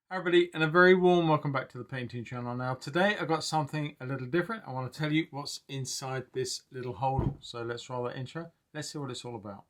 Hi everybody, and a very warm welcome back to the painting channel. Now today I've got something a little different. I want to tell you what's inside this little holder. So let's roll that intro. Let's see what it's all about.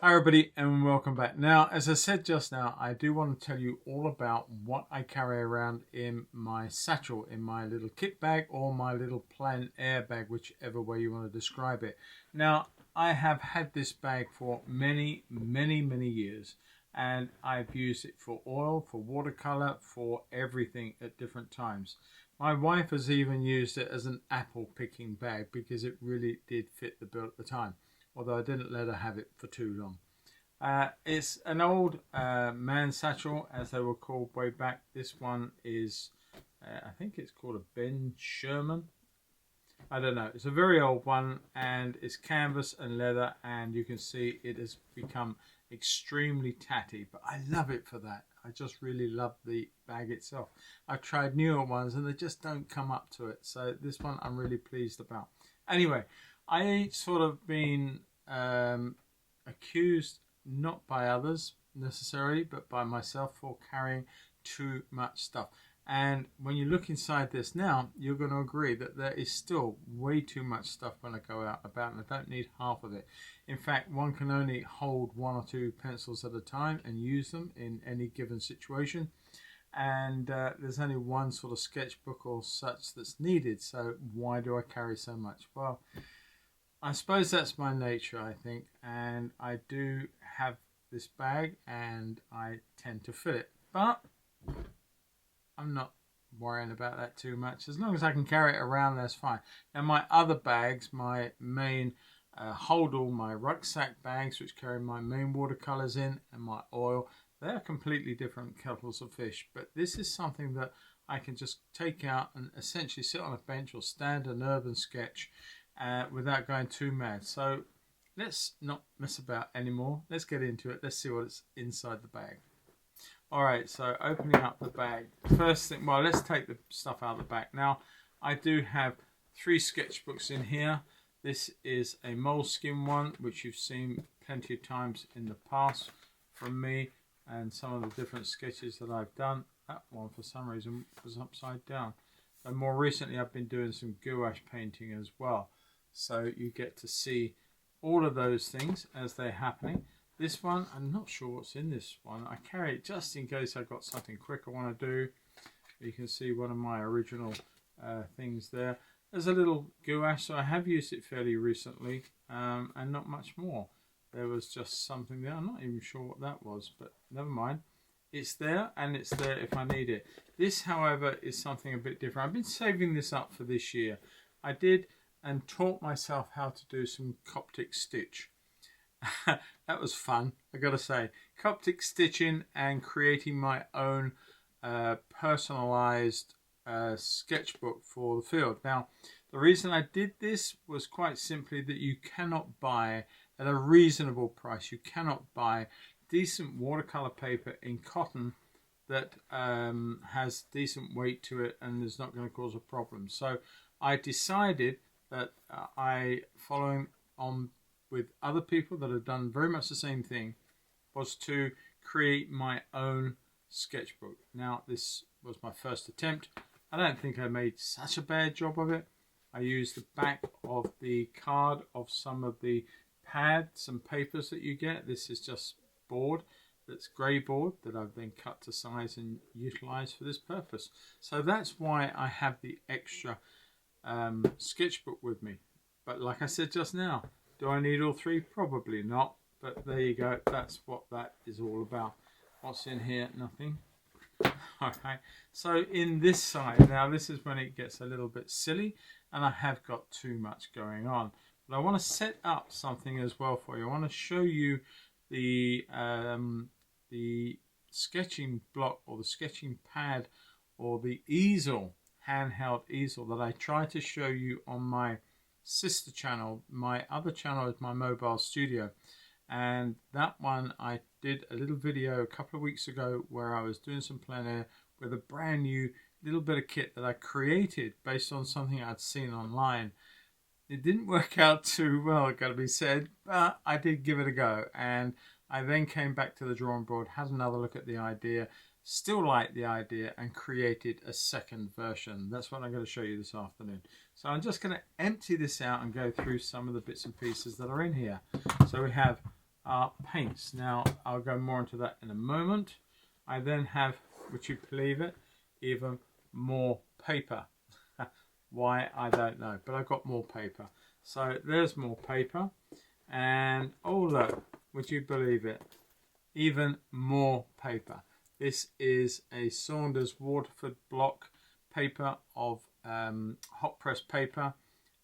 Hi everybody and welcome back. Now, as I said just now, I do want to tell you all about what I carry around in my satchel, in my little kit bag or my little Plein air bag, whichever way you want to describe it. Now, I have had this bag for many years, and I've used it for oil, for watercolor, for everything at different times. My wife has even used it as an apple picking bag because it really did fit the bill at the time, although I didn't let her have it for too long. It's an old man satchel, as they were called way back. This one is, I think it's called a Ben Sherman. I don't know. It's a very old one, and it's canvas and leather, and you can see it has become extremely tatty, but I love it for that. I just really love the bag itself. I've tried newer ones and they just don't come up to it, so this one I'm really pleased about. Anyway, I sort of been accused, not by others necessarily, but by myself, for carrying too much stuff. And when you look inside this now, you're going to agree that there is still way too much stuff when I go out and about, and I don't need half of it. In fact, one can only hold one or two pencils at a time and use them in any given situation. And there's only one sort of sketchbook or such that's needed, so why do I carry so much? Well, I suppose that's my nature, I think, and I do have this bag and I tend to fill it, but I'm not worrying about that too much. As long as I can carry it around, that's fine. Now my other bags, my main holdall, my rucksack bags, which carry my main watercolors in and my oil, they're completely different kettles of fish, but this is something that I can just take out and essentially sit on a bench or stand an urban sketch without going too mad. So let's not mess about anymore. Let's get into it. Let's see what's inside the bag. Alright, so opening up the bag. First thing, well, let's take the stuff out of the back. Now, I do have 3 sketchbooks in here. This is a moleskin one, which you've seen plenty of times in the past from me and some of the different sketches that I've done. That one, for some reason, was upside down. And more recently, I've been doing some gouache painting as well. So you get to see all of those things as they're happening. This one, I'm not sure what's in this one. I carry it just in case I've got something quick I want to do. You can see one of my original things there. There's a little gouache, so I have used it fairly recently, and not much more. There was just something there. I'm not even sure what that was, but never mind. It's there, and it's there if I need it. This, however, is something a bit different. I've been saving this up for this year. I did and taught myself how to do some Coptic stitch. That was fun, I gotta say. Coptic stitching and creating my own personalized sketchbook for the field. Now, the reason I did this was quite simply that you cannot buy at a reasonable price, you cannot buy decent watercolor paper in cotton that has decent weight to it and is not going to cause a problem. So I decided that following on with other people that have done very much the same thing, was to create my own sketchbook. Now, this was my first attempt. I don't think I made such a bad job of it. I used the back of the card of some of the pads and papers that you get. This is just board, that's grey board, that I've then cut to size and utilised for this purpose. So that's why I have the extra sketchbook with me. But like I said just now, do I need all 3? Probably not, but there you go. That's what that is all about. What's in here? Nothing. Okay, so in this side, now this is when it gets a little bit silly and I have got too much going on. But I want to set up something as well for you. I want to show you the sketching block or the sketching pad or the easel, handheld easel, that I try to show you on my sister channel. My other channel is my mobile studio, And that one I did a little video a couple of weeks ago where I was doing some plein air with a brand new little bit of kit that I created based on something I'd seen online. It didn't work out too well, it got to be said, but I did give it a go. And I then came back to the drawing board, had another look at the idea, still liked the idea, and created a second version. That's what I'm going to show you this afternoon. So I'm just going to empty this out and go through some of the bits and pieces that are in here. So we have our paints. Now I'll go more into that in a moment. I then have, would you believe it, even more paper. Why, I don't know, but I've got more paper. So there's more paper, and oh look, would you believe it, even more paper. This is a Saunders Waterford block paper of hot press paper,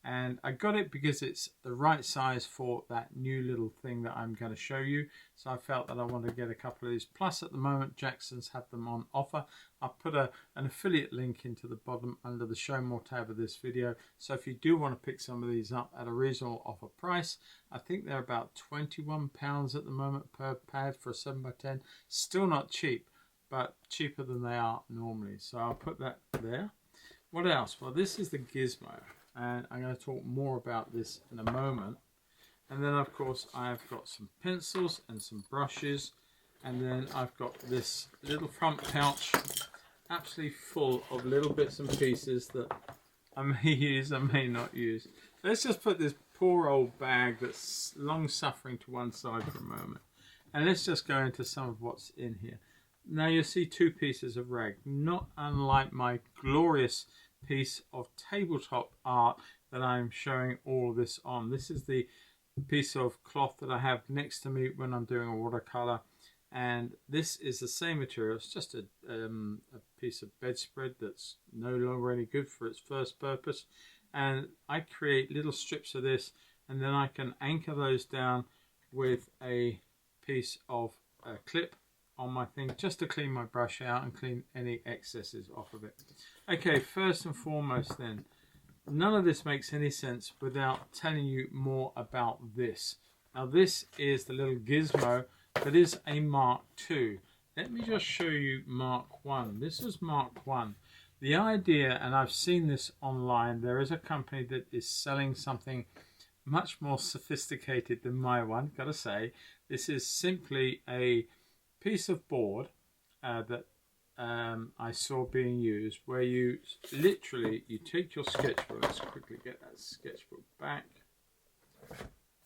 and I got it because it's the right size for that new little thing that I'm going to show you. So I felt that I wanted to get a couple of these. Plus at the moment Jackson's have them on offer. I'll put an affiliate link into the bottom under the show more tab of this video. So if you do want to pick some of these up at a reasonable offer price, I think they're about £21 at the moment per pad for a 7x10. Still not cheap, but cheaper than they are normally. So I'll put that there. What else? Well, this is the gizmo, and I'm going to talk more about this in a moment. And then of course I've got some pencils and some brushes, and then I've got this little front pouch absolutely full of little bits and pieces that I may use, I may not use. Let's just put this poor old bag that's long suffering to one side for a moment, and let's just go into some of what's in here. Now you'll see two pieces of rag, not unlike my glorious piece of tabletop art that I'm showing all of this on. This is the piece of cloth that I have next to me when I'm doing a watercolor, and this is the same material. It's just a piece of bedspread that's no longer any good for its first purpose, and I create little strips of this, and then I can anchor those down with a piece of clip on my thing, just to clean my brush out and clean any excesses off of it. Okay, first and foremost then, none of this makes any sense without telling you more about this. Now this is the little gizmo that is a Mark II. Let me just show you Mark I. This is Mark I. The idea, and I've seen this online, there is a company that is selling something much more sophisticated than my one, gotta say. This is simply a piece of board that I saw being used, where you literally, you take your sketchbook. Let's quickly get that sketchbook back.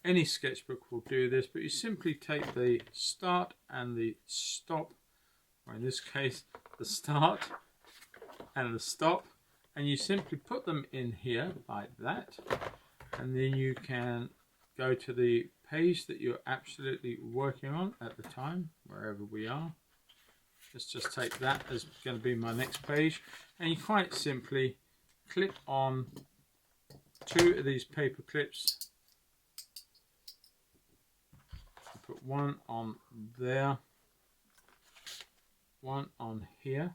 Any sketchbook will do this, but you simply take the start and the stop, or in this case the start and the stop, and you simply put them in here like that, and then you can go to the page that you're absolutely working on at the time, wherever we are. Let's just take that as going to be my next page, and you quite simply clip on two of these paper clips. Put one on there, one on here,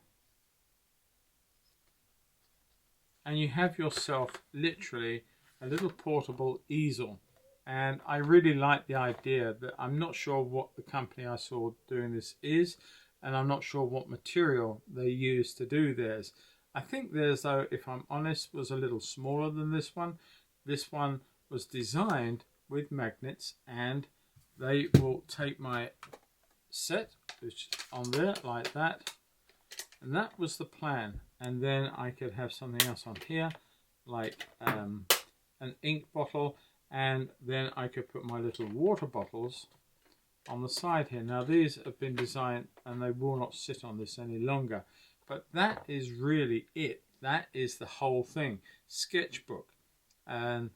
and you have yourself literally a little portable easel. And I really like the idea that I'm not sure what the company I saw doing this is, and I'm not sure what material they use to do theirs. I think theirs, though, if I'm honest, was a little smaller than this one. This one was designed with magnets, and they will take my set, which is on there like that, and that was the plan. And then I could have something else on here, like an ink bottle, and then I could put my little water bottles on the side here. Now these have been designed and they will not sit on this any longer, but that is really it. That is the whole thing. Sketchbook and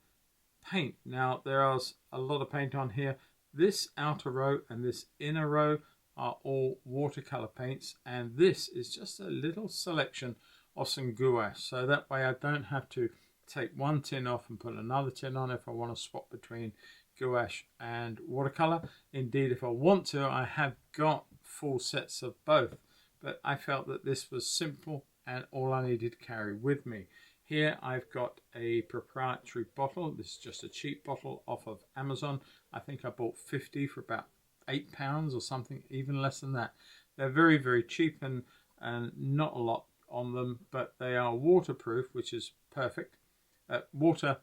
paint. Now there is a lot of paint on here. This outer row and this inner row are all watercolor paints, and this is just a little selection of some gouache, so that way I don't have to take one tin off and put another tin on if I want to swap between gouache and watercolor. Indeed, if I want to, I have got full sets of both, but I felt that this was simple and all I needed to carry with me. Here I've got a proprietary bottle. This is just a cheap bottle off of Amazon. I think I bought 50 for about £8 or something, even less than that. They're very, very cheap and not a lot on them, but they are waterproof, which is perfect. Waterproof.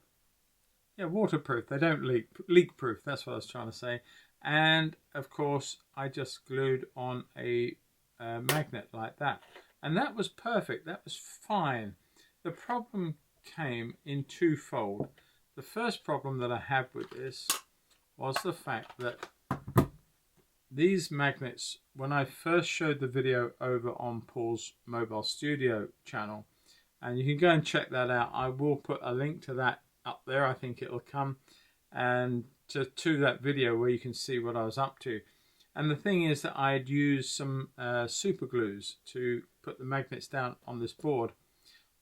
They don't leak. Leak proof, that's what I was trying to say. And of course, I just glued on a magnet like that. And that was perfect. That was fine. The problem came in twofold. The first problem that I had with this was the fact that these magnets, when I first showed the video over on Paul's Mobile Studio channel, and you can go and check that out. I will put a link to that up there. I think it'll come and to that video where you can see what I was up to. And the thing is that I had used some super glues to put the magnets down on this board.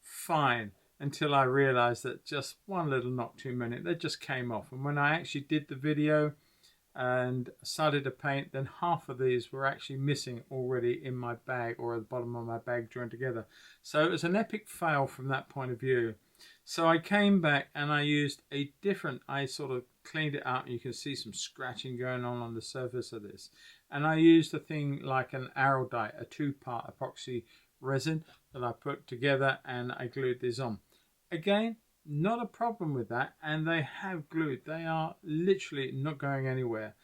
Fine, until I realized that just one little knock too many, they just came off. And when I actually did the video and started to paint, then half of these were actually missing already in my bag, or at the bottom of my bag joined together. So it was an epic fail from that point of view. So I came back and I used a different, I sort of cleaned it up. You can see some scratching going on the surface of this. And I used a thing like an Araldite, a 2-part epoxy resin that I put together, and I glued this on. Again, not a problem with that, and they have glued. They are literally not going anywhere.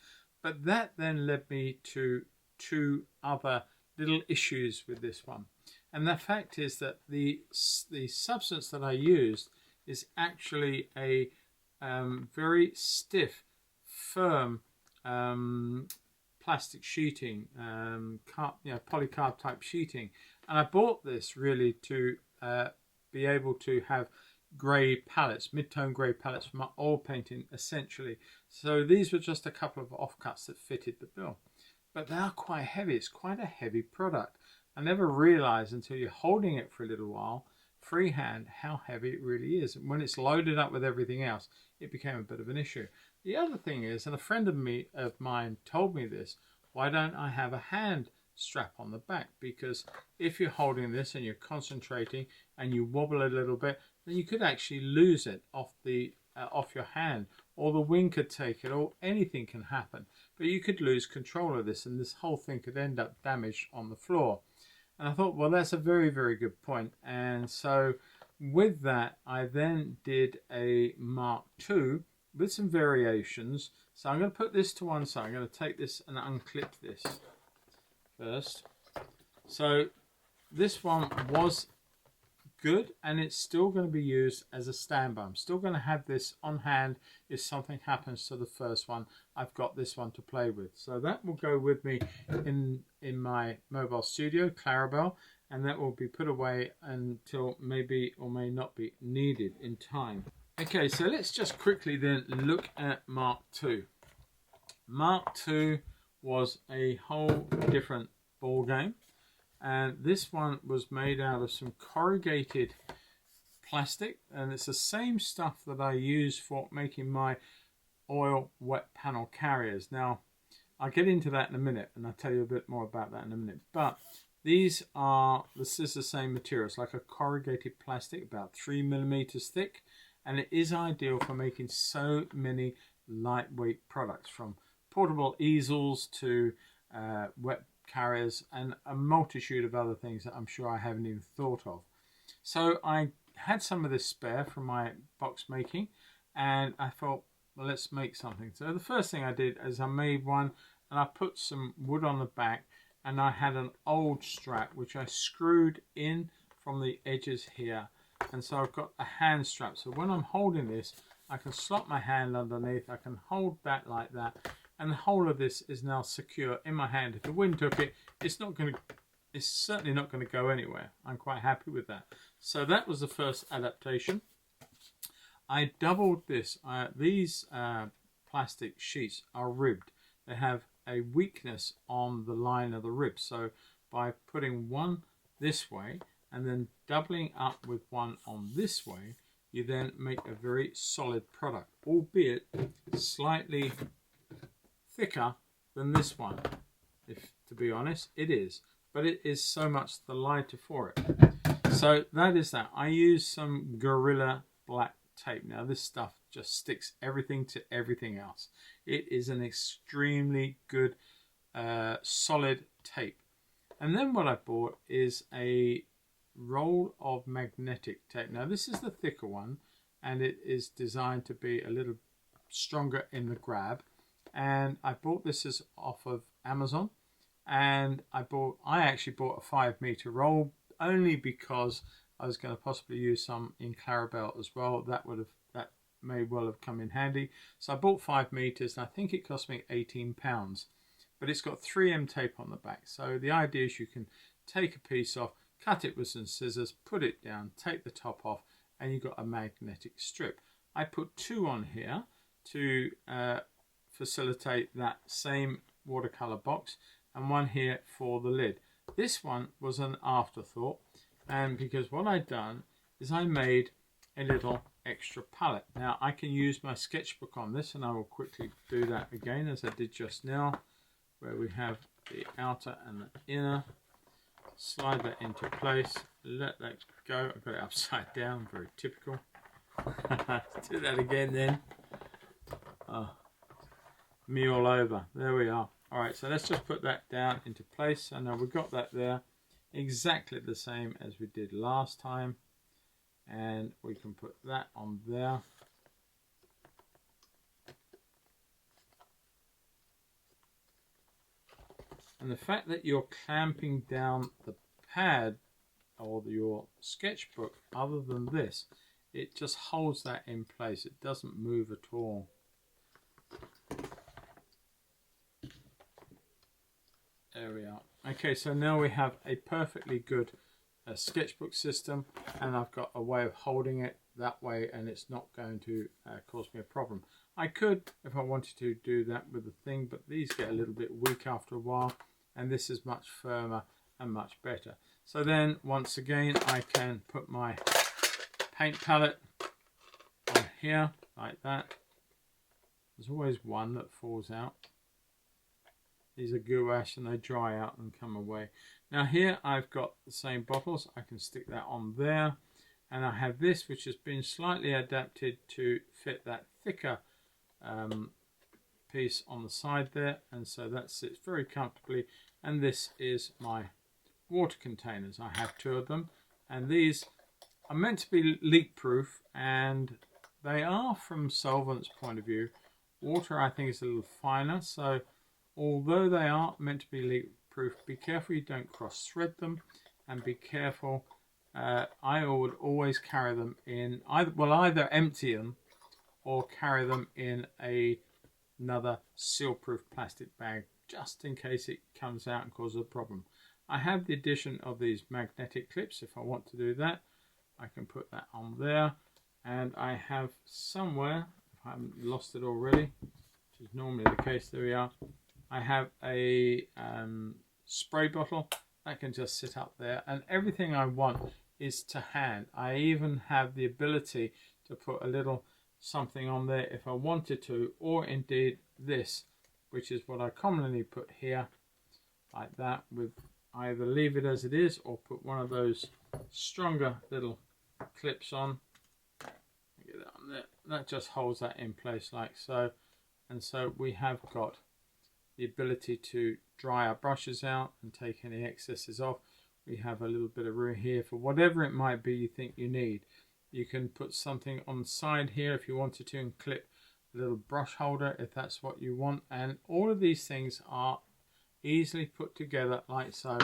But that then led me to 2 other little issues with this one. And the fact is that the substance that I used is actually a very stiff, firm plastic sheeting, polycarb type sheeting. And I bought this really to be able to have grey palettes, mid-tone grey palettes for my oil painting essentially. So these were just a couple of offcuts that fitted the bill. But they are quite heavy. It's quite a heavy product. I never realised until you're holding it for a little while, freehand, how heavy it really is. And when it's loaded up with everything else, it became a bit of an issue. The other thing is, and a friend of mine told me this, why don't I have a hand strap on the back? Because if you're holding this and you're concentrating and you wobble a little bit, then you could actually lose it off your hand, or the wind could take it, or anything can happen. But you could lose control of this, and this whole thing could end up damaged on the floor. And I thought, well, that's a very, very good point. And so with that, I then did a Mark II with some variations. So I'm going to put this to one side. I'm going to take this and unclip this first. So this one was good, and it's still going to be used as a standby. I'm still going to have this on hand if something happens to the first one. I've got this one to play with, so that will go with me in my mobile studio, Clarabelle, and that will be put away until maybe or may not be needed in time. Okay, so let's just quickly then look at Mark II. Mark II was a whole different ball game. And this one was made out of some corrugated plastic, and it's the same stuff that I use for making my oil wet panel carriers. Now, I'll get into that in a minute, and I'll tell you a bit more about that in a minute. But this is the same material. It's like a corrugated plastic, about 3mm thick, and it is ideal for making so many lightweight products, from portable easels to wet carriers and a multitude of other things that I'm sure I haven't even thought of. So I had some of this spare from my box making, and I thought, well, let's make something. So the first thing I did is I made one, and I put some wood on the back, and I had an old strap which I screwed in from the edges here, and so I've got a hand strap. So when I'm holding this, I can slot my hand underneath, I can hold that like that, and the whole of this is now secure in my hand. If the wind took it, it's certainly not going to go anywhere. I'm quite happy with that. So that was the first adaptation. I doubled this. These plastic sheets are ribbed. They have a weakness on the line of the rib. So by putting one this way and then doubling up with one on this way, you then make a very solid product, albeit slightly thicker than this one. If to be honest, it is, but it is so much the lighter for it. So that is that. I use some Gorilla Black tape. Now this stuff just sticks everything to everything else. It is an extremely good solid tape. And then what I bought is a roll of magnetic tape. Now this is the thicker one, and it is designed to be a little stronger in the grab. And I bought this off of Amazon, and I actually bought a 5-meter roll only because I was going to possibly use some in Clarabelle as well. That may well have come in handy. So I bought 5 meters, and I think it cost me £18. But it's got 3M tape on the back. So the idea is you can take a piece off, cut it with some scissors, put it down, take the top off, and you've got a magnetic strip. I put 2 on here to facilitate that same watercolor box, and 1 here for the lid. This one was an afterthought, and because what I'd done is I made a little extra palette. Now I can use my sketchbook on this, and I will quickly do that again as I did just now, where we have the outer and the inner. Slide that into place, let that go. I've got it upside down, very typical. Do that again then. Oh, me all over. There we are. Alright, so let's just put that down into place. So now we've got that there exactly the same as we did last time, and we can put that on there. And the fact that you're clamping down the pad or your sketchbook, other than this, it just holds that in place. It doesn't move at all. There we are. Okay, so now we have a perfectly good sketchbook system, and I've got a way of holding it that way, and it's not going to cause me a problem. I could, if I wanted to, do that with the thing, but these get a little bit weak after a while, and this is much firmer and much better. So then, once again, I can put my paint palette on here, like that. There's always one that falls out. These are gouache, and they dry out and come away. Now here I've got the same bottles. I can stick that on there. And I have this, which has been slightly adapted to fit that thicker piece on the side there. And so that sits very comfortably. And this is my water containers. I have 2 of them. And these are meant to be leak proof. And they are, from solvent's point of view. Water, I think, is a little finer. So although they are meant to be leak proof, be careful you don't cross thread them, and be careful. I would always carry them in either empty them or carry them in another seal-proof plastic bag, just in case it comes out and causes a problem. I have the addition of these magnetic clips. If I want to do that, I can put that on there. And I have somewhere, if I haven't lost it already, which is normally the case, there we are. I have a spray bottle that can just sit up there, and everything I want is to hand. I even have the ability to put a little something on there if I wanted to, or indeed this, which is what I commonly put here, like that, with either leave it as it is or put one of those stronger little clips on. Get that on there. That just holds that in place like so. And so we have got the ability to dry our brushes out and take any excesses off. We have a little bit of room here for whatever it might be you think you need. You can put something on the side here if you wanted to, and clip a little brush holder if that's what you want. And all of these things are easily put together like so. And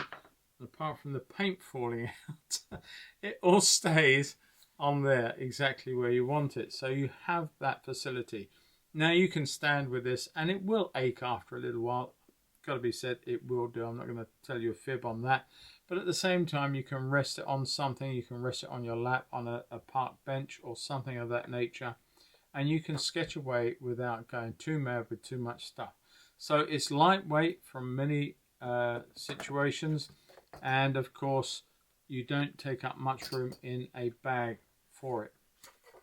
apart from the paint falling out, it all stays on there exactly where you want it. So you have that facility. Now you can stand with this, and it will ache after a little while. Got to be said, it will do. I'm not going to tell you a fib on that. But at the same time, you can rest it on something. You can rest it on your lap, on a park bench or something of that nature. And you can sketch away without going too mad with too much stuff. So it's lightweight from many situations. And of course, you don't take up much room in a bag for it.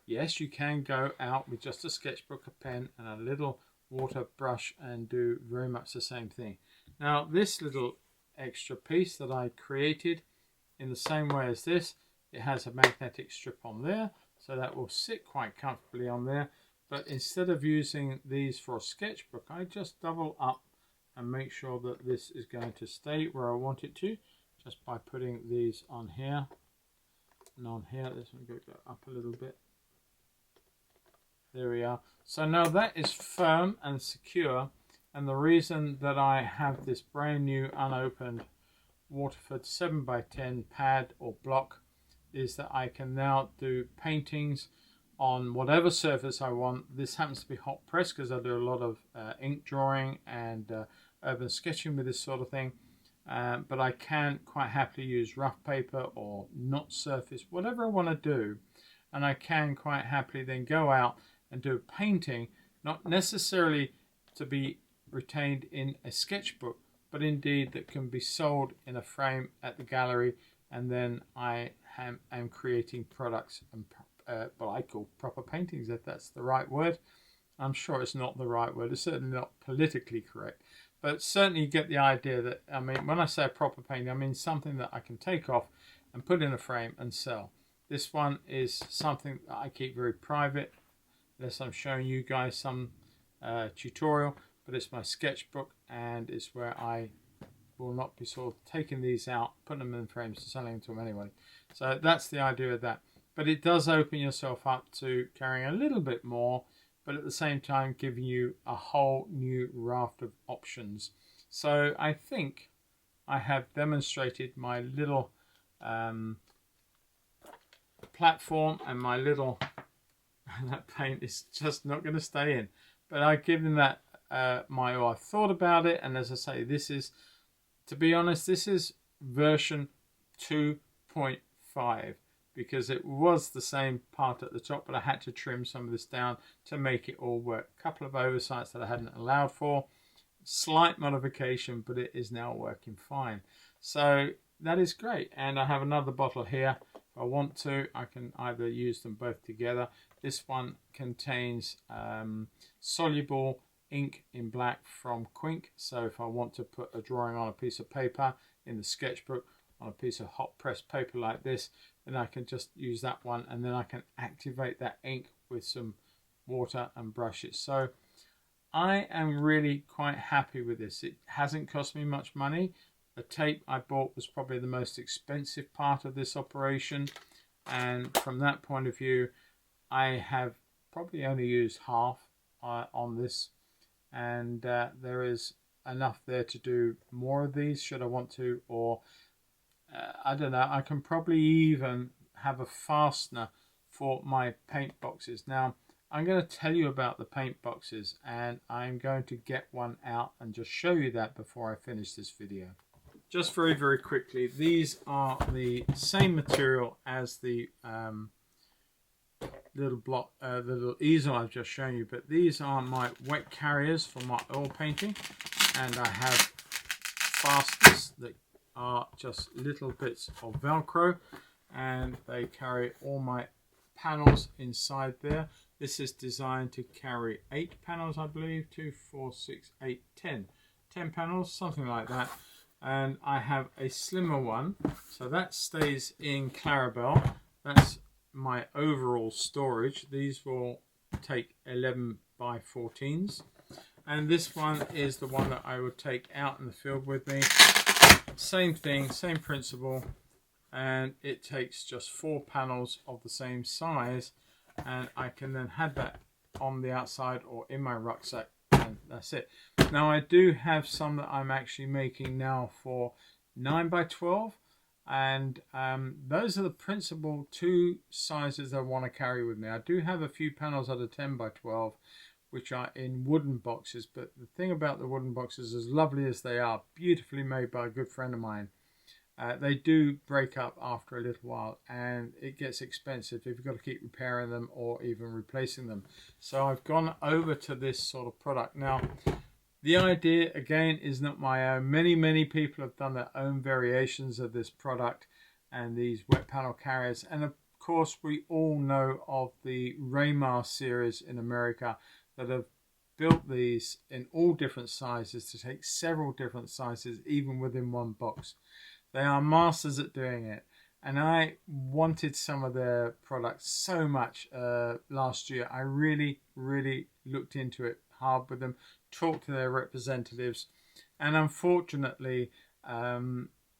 Yes, you can go out with just a sketchbook, a pen, and a little water brush and do very much the same thing. Now, this little extra piece that I created in the same way as this It has a magnetic strip on there, so that will sit quite comfortably on there. But instead of using these for a sketchbook, I just double up and make sure that this is going to stay where I want it to, just by putting these on here and on here. This one go up a little bit. There we are. So now that is firm and secure, and the reason that I have this brand new unopened Waterford 7x10 pad or block is that I can now do paintings on whatever surface I want. This happens to be hot press because I do a lot of ink drawing and urban sketching with this sort of thing. But I can quite happily use rough paper or not surface, whatever I want to do. And I can quite happily then go out and do a painting, not necessarily to be retained in a sketchbook, but indeed that can be sold in a frame at the gallery. And then I am creating products and what I call proper paintings, if that's the right word. I'm sure it's not the right word. It's certainly not politically correct. But certainly you get the idea that, I mean, when I say a proper painting, I mean something that I can take off and put in a frame and sell. This one is something that I keep very private, unless I'm showing you guys some tutorial. But it's my sketchbook, and it's where I will not be sort of taking these out, putting them in frames and selling them to them anyway. So that's the idea of that. But it does open yourself up to carrying a little bit more, but at the same time giving you a whole new raft of options. So I think I have demonstrated my little platform and my little, that paint is just not going to stay in. But I've given that I thought about it, and as I say, this is, to be honest, this is version 2.5, because it was the same part at the top, but I had to trim some of this down to make it all work. A couple of oversights that I hadn't allowed for, slight modification, but it is now working fine. So that is great. And I have another bottle here. If I want to, I can either use them both together. This one contains soluble ink in black from Quink. So if I want to put a drawing on a piece of paper in the sketchbook, on a piece of hot press paper like this, then I can just use that one, and then I can activate that ink with some water and brush it. So I am really quite happy with this. It hasn't cost me much money. The tape I bought was probably the most expensive part of this operation, and from that point of view, I have probably only used half on this, and there is enough there to do more of these should I want to, or I don't know, I can probably even have a fastener for my paint boxes. Now, I'm going to tell you about the paint boxes, and I'm going to get one out and just show you that before I finish this video. Just very, very quickly, these are the same material as the little easel I've just shown you, but these are my wet carriers for my oil painting, and I have fasteners that are just little bits of Velcro, and they carry all my panels inside there. This is designed to carry 8 panels, I believe, 2, 4, 6, 8, 10 panels, something like that. And I have a slimmer one, so that stays in Clarabelle. That's my overall storage. These will take 11 by 14s, and this one is the one that I would take out in the field with me. Same thing, same principle, and it takes just 4 panels of the same size, and I can then have that on the outside or in my rucksack, and that's it. Now I do have some that I'm actually making now for 9 by 12, and those are the principal 2 sizes I want to carry with me. I do have a few panels that are 10 by 12, which are in wooden boxes, but the thing about the wooden boxes, as lovely as they are, beautifully made by a good friend of mine, they do break up after a little while, and it gets expensive if you've got to keep repairing them or even replacing them. So I've gone over to this sort of product. Now, the idea, again, is not my own. Many people have done their own variations of this product and these wet panel carriers. And of course, we all know of the Raymar series in America that have built these in all different sizes to take several different sizes, even within one box. They are masters at doing it. and I wanted some of their products so much last year. I really looked into it hard with them, talked to their representatives, and unfortunately,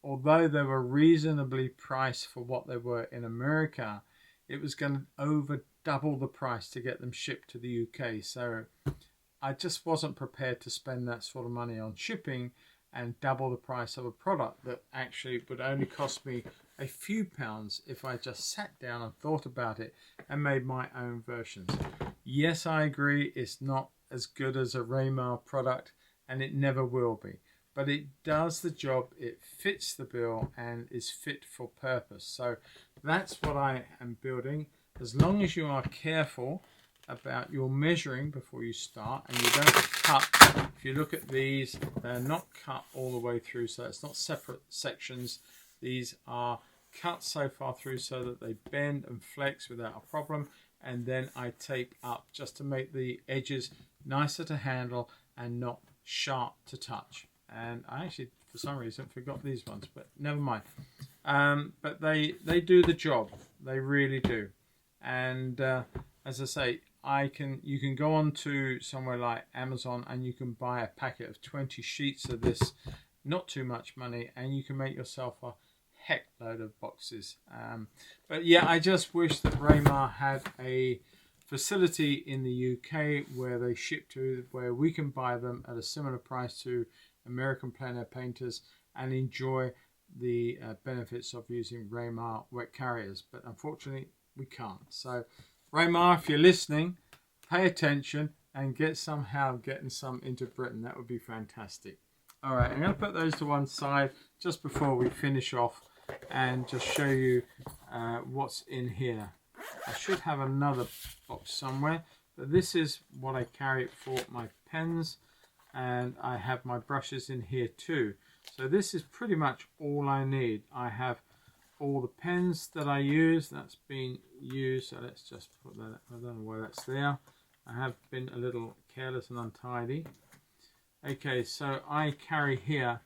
although they were reasonably priced for what they were in America, it was going to over double the price to get them shipped to the UK. So I just wasn't prepared to spend that sort of money on shipping and double the price of a product that actually would only cost me a few pounds if I just sat down and thought about it and made my own versions. Yes, I agree, it's not as good as a Raymar product, and it never will be, but it does the job, it fits the bill and is fit for purpose. So that's what I am building. As long as you are careful about your measuring before you start, and you don't cut. If you look at these, they're not cut all the way through, so it's not separate sections. These are cut so far through so that they bend and flex without a problem, and then I tape up just to make the edges nicer to handle and not sharp to touch. And I actually, for some reason, forgot these ones, but never mind. But they do the job. They really do. And as I say, you can go on to somewhere like Amazon and you can buy a packet of 20 sheets of this, not too much money, and you can make yourself a heck load of boxes. But yeah, I just wish that Raymar had a facility in the UK where they ship to, where we can buy them at a similar price to American plein air painters and enjoy the benefits of using Raymar wet carriers. But unfortunately, we can't. So Raymar, if you're listening, pay attention and getting some into Britain. That would be fantastic. All right, I'm going to put those to one side just before we finish off and just show you what's in here. I should have another box somewhere, but this is what I carry for my pens, and I have my brushes in here too. So this is pretty much all I need. I have all the pens that I use, that's been used, so let's just put that, I don't know why that's there. I have been a little careless and untidy. Okay, so I carry here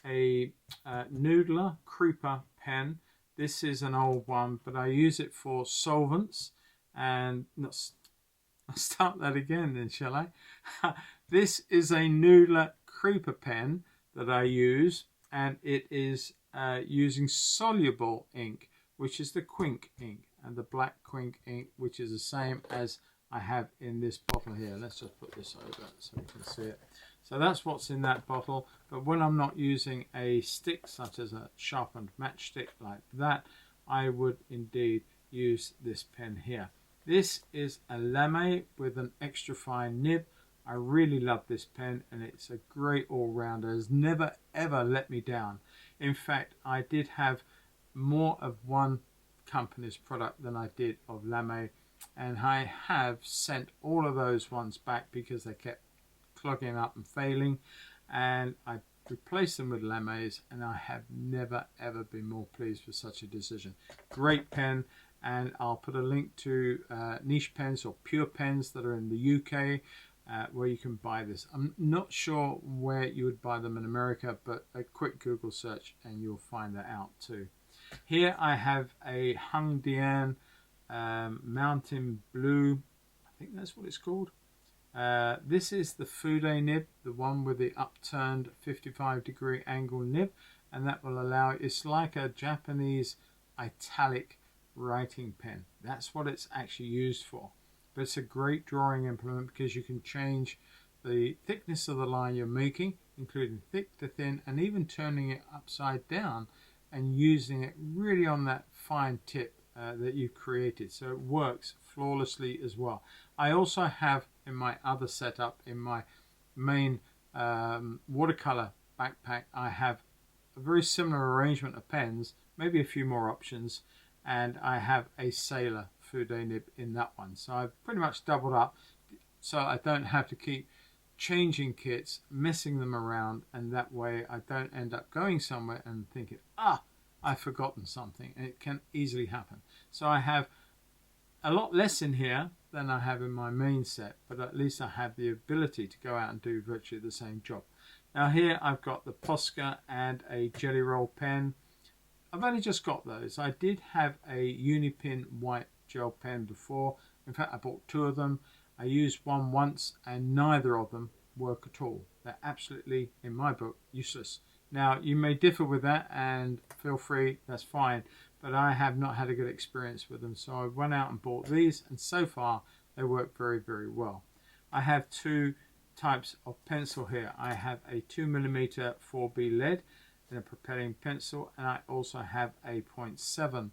a Noodler Creeper pen. This is an old one, but I use it for solvents. And I'll start that again then, shall I? This is a Noodler Creeper pen that I use, and it is using soluble ink, which is the Quink ink, and the black Quink ink, which is the same as I have in this bottle here. Let's just put this over so we can see it. So that's what's in that bottle. But when I'm not using a stick such as a sharpened matchstick like that, I would indeed use this pen here. This is a lame with an extra fine nib. I really love this pen, and it's a great all-rounder. It has never ever let me down. In fact, I did have more of one company's product than I did of lame, and I have sent all of those ones back because they kept clogging up and failing, and I replaced them with lames, and I have never ever been more pleased with such a decision. Great pen, and I'll put a link to niche pens or pure pens that are in the UK where you can buy this. I'm not sure where you would buy them in America, but a quick Google search and you'll find that out too. Here I have a Hung Dian Mountain Blue, I think that's what it's called. This is the Fude nib, the one with the upturned 55-degree angle nib, and that will allow, it's like a Japanese italic writing pen. That's what it's actually used for. But it's a great drawing implement because you can change the thickness of the line you're making, including thick to thin, and even turning it upside down and using it really on that fine tip that you've created. So it works flawlessly as well. I also have in my other setup, in my main watercolor backpack, I have a very similar arrangement of pens, maybe a few more options, and I have a Sailor Fude nib in that one. So I've pretty much doubled up so I don't have to keep changing kits, messing them around, and that way I don't end up going somewhere and thinking, I've forgotten something, and it can easily happen. So I have a lot less in here than I have in my main set, but at least I have the ability to go out and do virtually the same job. Now here I've got the Posca and a Jelly Roll pen. I've only just got those. I did have a Unipin white gel pen before. In fact, I bought 2 of them. I used one once and neither of them work at all. They're absolutely, in my book, useless. Now, you may differ with that and feel free, that's fine. But I have not had a good experience with them. So I went out and bought these, and so far they work very, very well. I have 2 types of pencil here. I have a 2mm 4B lead in a propelling pencil, and I also have a 0.7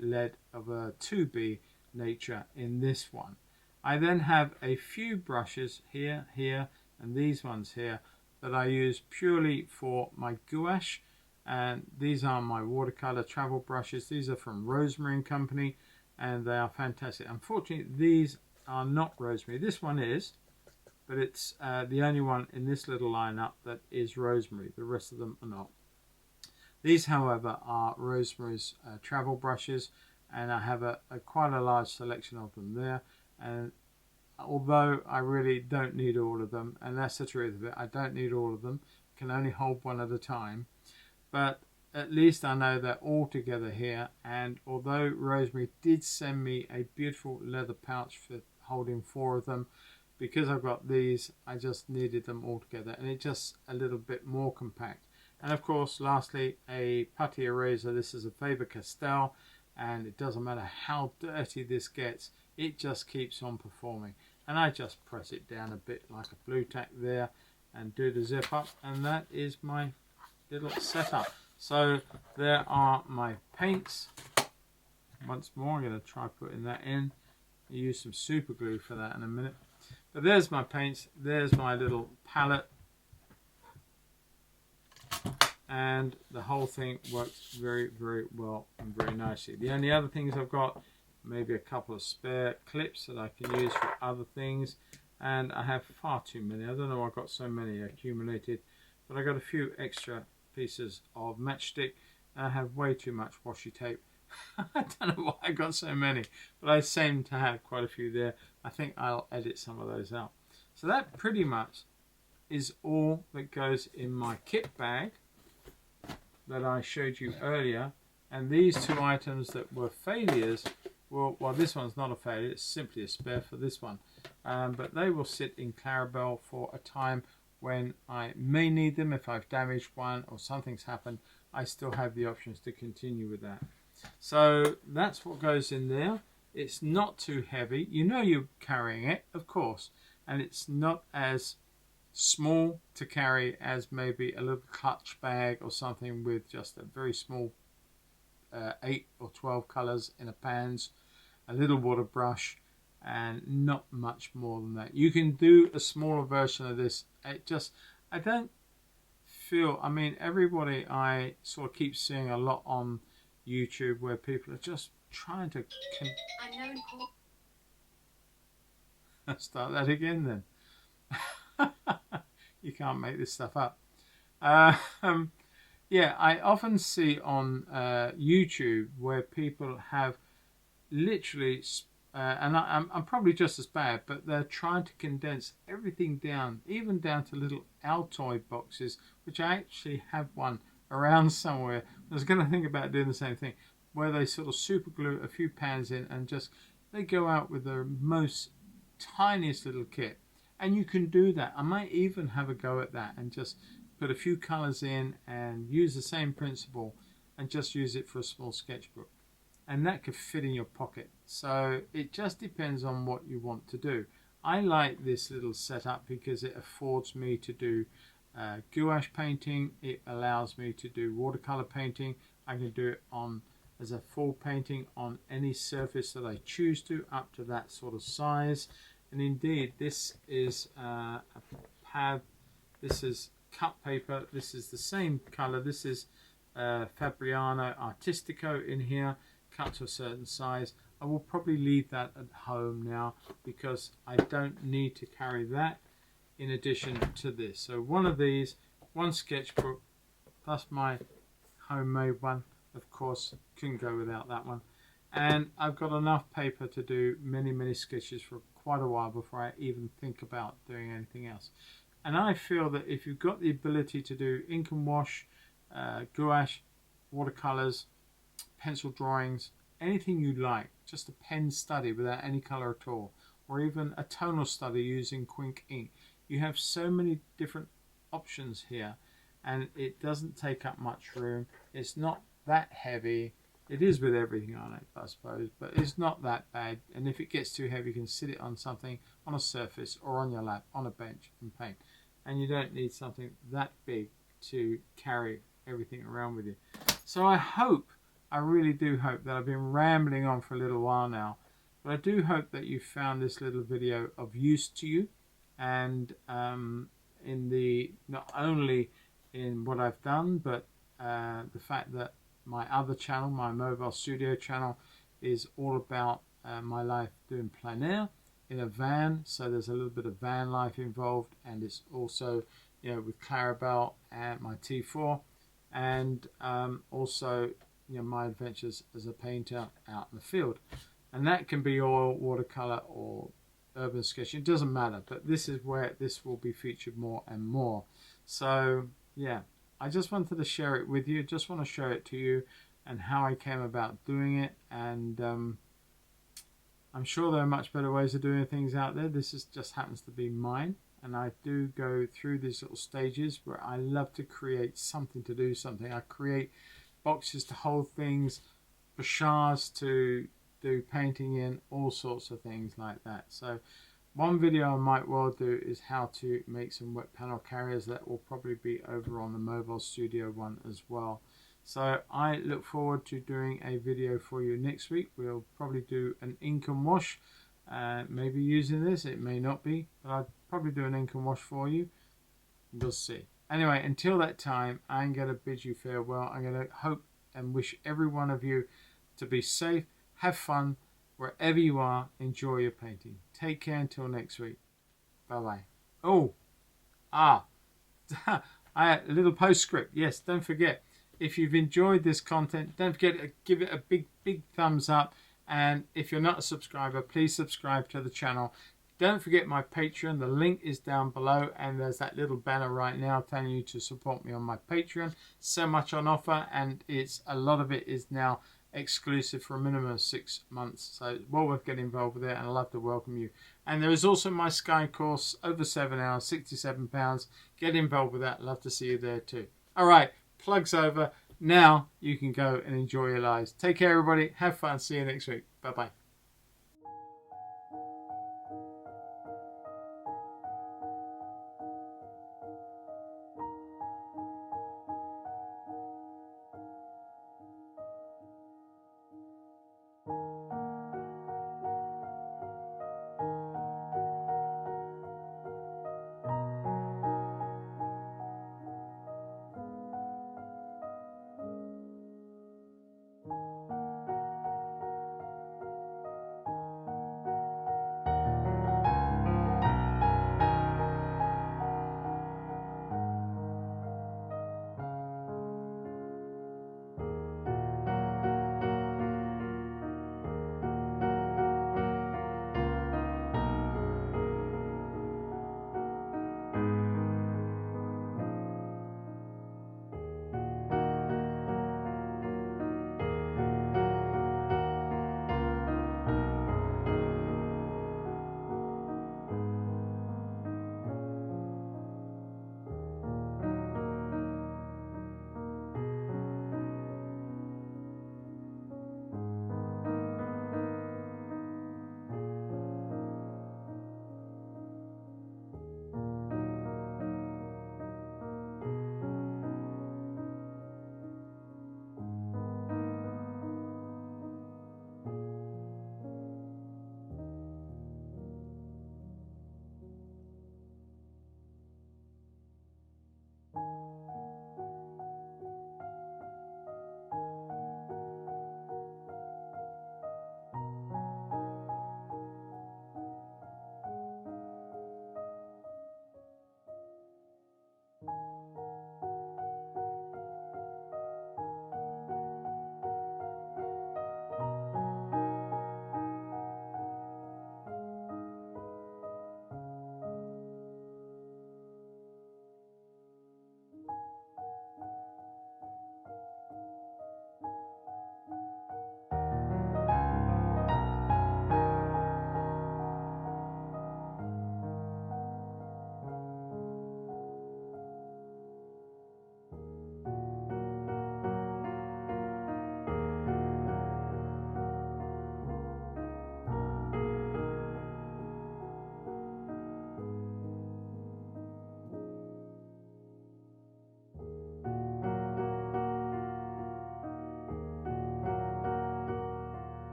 lead of a 2B nature in this one. I then have a few brushes here, and these ones here that I use purely for my gouache, and these are my watercolor travel brushes. These are from Rosemary & Company, and they are fantastic. Unfortunately, these are not Rosemary. This one is, but it's the only one in this little lineup that is Rosemary. The rest of them are not. These, however, are Rosemary's travel brushes, and I have quite a large selection of them there. And although I really don't need all of them, and that's the truth of it, I don't need all of them, can only hold one at a time, but at least I know they're all together here. And although Rosemary did send me a beautiful leather pouch for holding 4 of them, because I've got these, I just needed them all together, and it's just a little bit more compact. And of course, lastly, a putty eraser. This is a Faber-Castell, and it doesn't matter how dirty this gets, it just keeps on performing. And I just press it down a bit like a blue tack there and do the zip up, and that is my little setup. So there are my paints. Once more, I'm going to try putting that in. I'll use some super glue for that in a minute. But there's my paints, there's my little palette, and the whole thing works very, very well and very nicely. The only other things I've got, maybe a couple of spare clips that I can use for other things, and I have far too many. I don't know why I've got so many accumulated, but I got a few extra pieces of matchstick, and I have way too much washi tape. I don't know why I got so many, but I seem to have quite a few there. I think I'll edit some of those out. So that pretty much is all that goes in my kit bag that I showed you earlier. And these 2 items that were failures, well, this one's not a failure, it's simply a spare for this one. But they will sit in Clarabelle for a time when I may need them. If I've damaged one or something's happened, I still have the options to continue with that. So that's what goes in there. It's not too heavy. You know you're carrying it, of course, and it's not as small to carry as maybe a little clutch bag or something with just a very small 8 or 12 colors in a pans, a little water brush, and not much more than that. You can do a smaller version of this. I don't feel, I mean, everybody I sort of keep seeing a lot on YouTube where people are just trying to start that again then. You can't make this stuff up. Yeah, I often see on YouTube where people have literally and I'm probably just as bad, but they're trying to condense everything down, even down to little Altoid boxes, which I actually have one around somewhere. I was going to think about doing the same thing, where they sort of super glue a few pans in and just, they go out with the most tiniest little kit. And you can do that. I might even have a go at that and just put a few colors in and use the same principle and just use it for a small sketchbook. And that could fit in your pocket. So it just depends on what you want to do. I like this little setup because it affords me to do gouache painting. It allows me to do watercolor painting. I can do it on as a full painting on any surface that I choose to, up to that sort of size. And indeed, this is a pad. This is cut paper. This is the same color. This is Fabriano Artistico in here, cut to a certain size. I will probably leave that at home now because I don't need to carry that in addition to this. So one of these, one sketchbook, plus my homemade one, of course, couldn't go without that one. And I've got enough paper to do many sketches for quite a while before I even think about doing anything else. And I feel that if you've got the ability to do ink and wash, gouache, watercolors, pencil drawings, anything you like, just a pen study without any color at all, or even a tonal study using Quink ink. You have so many different options here, and it doesn't take up much room. It's not that heavy. It is with everything on it, I suppose, but it's not that bad. And if it gets too heavy, you can sit it on something, on a surface or on your lap, on a bench, and paint. And you don't need something that big to carry everything around with you. So I really do hope that I've been rambling on for a little while now, but I do hope that you found this little video of use to you, and not only in what I've done, but the fact that my other channel, my mobile studio channel, is all about my life doing plein air in a van. So there's a little bit of van life involved, and it's also, you know, with Clarabelle and my T4, and also, you know, my adventures as a painter out in the field. And that can be oil, watercolor, or urban sketching. It doesn't matter, but this is where this will be featured more and more. So yeah, I just wanted to share it with you. Just want to show it to you and how I came about doing it. And I'm sure there are much better ways of doing things out there. This just happens to be mine. And I do go through these little stages where I love to create something to do something. I create boxes to hold things, bashars to do painting in, all sorts of things like that. So one video I might well do is how to make some wet panel carriers. That will probably be over on the mobile studio one as well. So I look forward to doing a video for you next week. We'll probably do an ink and wash, maybe using this. It may not be, but I'll probably do an ink and wash for you. We'll see. Anyway, until that time, I'm going to bid you farewell. I'm going to hope and wish every one of you to be safe, have fun, wherever you are, enjoy your painting. Take care until next week. Bye-bye. Oh, a little postscript. Yes, don't forget, if you've enjoyed this content, don't forget to give it a big thumbs up. And if you're not a subscriber, please subscribe to the channel. Don't forget my Patreon. The link is down below, and there's that little banner right now telling you to support me on my Patreon. So much on offer, and a lot of it is now exclusive for a minimum of 6 months. So it's well worth getting involved with it, and I'd love to welcome you. And there is also my Sky course, over 7 hours, £67. Get involved with that. Love to see you there too. All right, plugs over. Now you can go and enjoy your lives. Take care, everybody. Have fun. See you next week. Bye-bye.